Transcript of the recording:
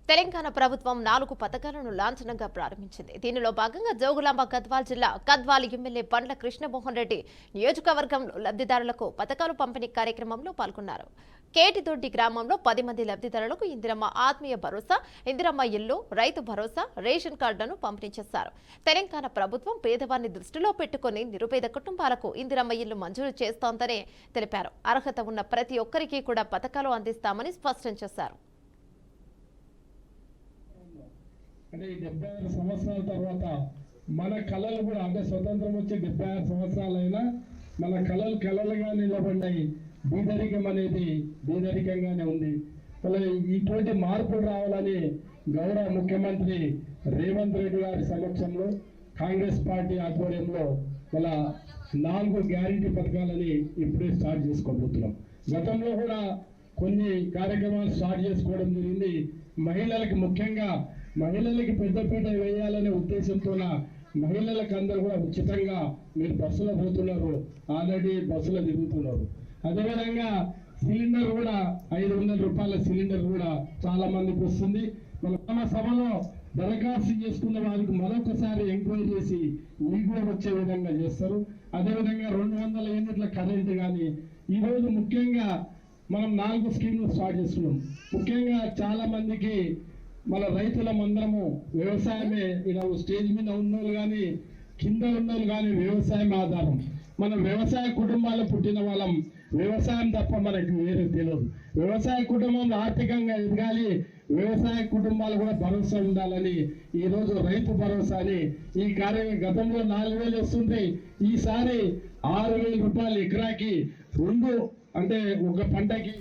తెలంగాణ ప్రభుత్వం 4 పథకాలను లాంఛనంగా ప్రారంభించింది. దీనిలో భాగంగా జోగులాంబ గద్వాల్ జిల్లా గద్వాల్ ఎమ్మెల్యే బండ్ల కృష్ణమోహన్ రెడ్డి నియోజకవర్గంలో లబ్ధిదారులకు పథకాలు పంపిణీ కార్యక్రమంలో పాల్గొన్నారు. కేటిదొడ్డి గ్రామంలో 10 మంది లబ్ధిదారులకు ఇందిరమ్మ ఆత్మీయ భరోసా, ఇందిరమ్మ ఇల్లు, రైతు భరోసా, రేషన్ కార్డులను పంపిణీ చేశారు. తెలంగాణ ప్రభుత్వం పేదవారిని దృష్టిలో పెట్టుకుని నిరుపేద కుటుంబాలకు ఇందిరమ్మ ఇల్లు మంజూరు చేస్తోందని తెలిపారు. అర్హత ఉన్న ప్రతి ఒక్కరికి కూడా పథకాలు అందిస్తామని స్పష్టం చేశారు. అంటే ఈ 76 సంవత్సరాల తర్వాత మన కళలు కూడా అంటే స్వతంత్రం వచ్చి 76 సంవత్సరాలైనా మన కళలు కళలుగా నిలబడినాయి. బీదరికం అనేది బీదరికంగానే ఉంది. మళ్ళీ ఇటువంటి మార్పులు రావాలని గౌరవ ముఖ్యమంత్రి రేవంత్ రెడ్డి గారి సమక్షంలో కాంగ్రెస్ పార్టీ ఆధ్వర్యంలో మళ్ళా 4 గ్యారంటీ పథకాలని ఇప్పుడే స్టార్ట్ చేసుకోబోతున్నాం. గతంలో కూడా కొన్ని కార్యక్రమాలు స్టార్ట్ చేసుకోవడం జరిగింది. మహిళలకు ముఖ్యంగా మహిళలకి పెద్దపీట వేయాలనే ఉద్దేశంతో మహిళలకు అందరూ కూడా ఉచితంగా మీరు బస్సులో పోతున్నారు, ఆల్రెడీ బస్సులో తిరుగుతున్నారు. అదేవిధంగా సిలిండర్ కూడా 500 రూపాయల సిలిండర్ కూడా చాలా మందికి వస్తుంది. మన సభలో దరఖాస్తు చేసుకున్న వారికి మరొకసారి ఎంక్వైరీ చేసి మీకు కూడా వచ్చే విధంగా చేస్తారు. అదేవిధంగా 200 యూనిట్ల కరెంటు కానీ ఈరోజు ముఖ్యంగా మనం 4 స్కీమ్లు స్టార్ట్ చేస్తున్నాం. ముఖ్యంగా చాలా మందికి మన రైతుల మందరము వ్యవసాయమే ఇలా స్టేజ్ మీద ఉన్నోళ్ళు కానీ కింద ఉన్నోళ్ళు కానీ వ్యవసాయం ఆధారం. మనం వ్యవసాయ కుటుంబాలు పుట్టిన వాళ్ళం. వ్యవసాయం తప్ప మనకు వేరే తెలియదు. వ్యవసాయ కుటుంబంలో ఆర్థికంగా ఎదగాలి, వ్యవసాయ కుటుంబాలు కూడా భరోసా ఉండాలని ఈరోజు రైతు భరోసాని ఈ గతంలో 4,000 వస్తుంది. ఈసారి 6,000 రూపాయలు ఎకరాకి 2 అంటే ఒక పంటకి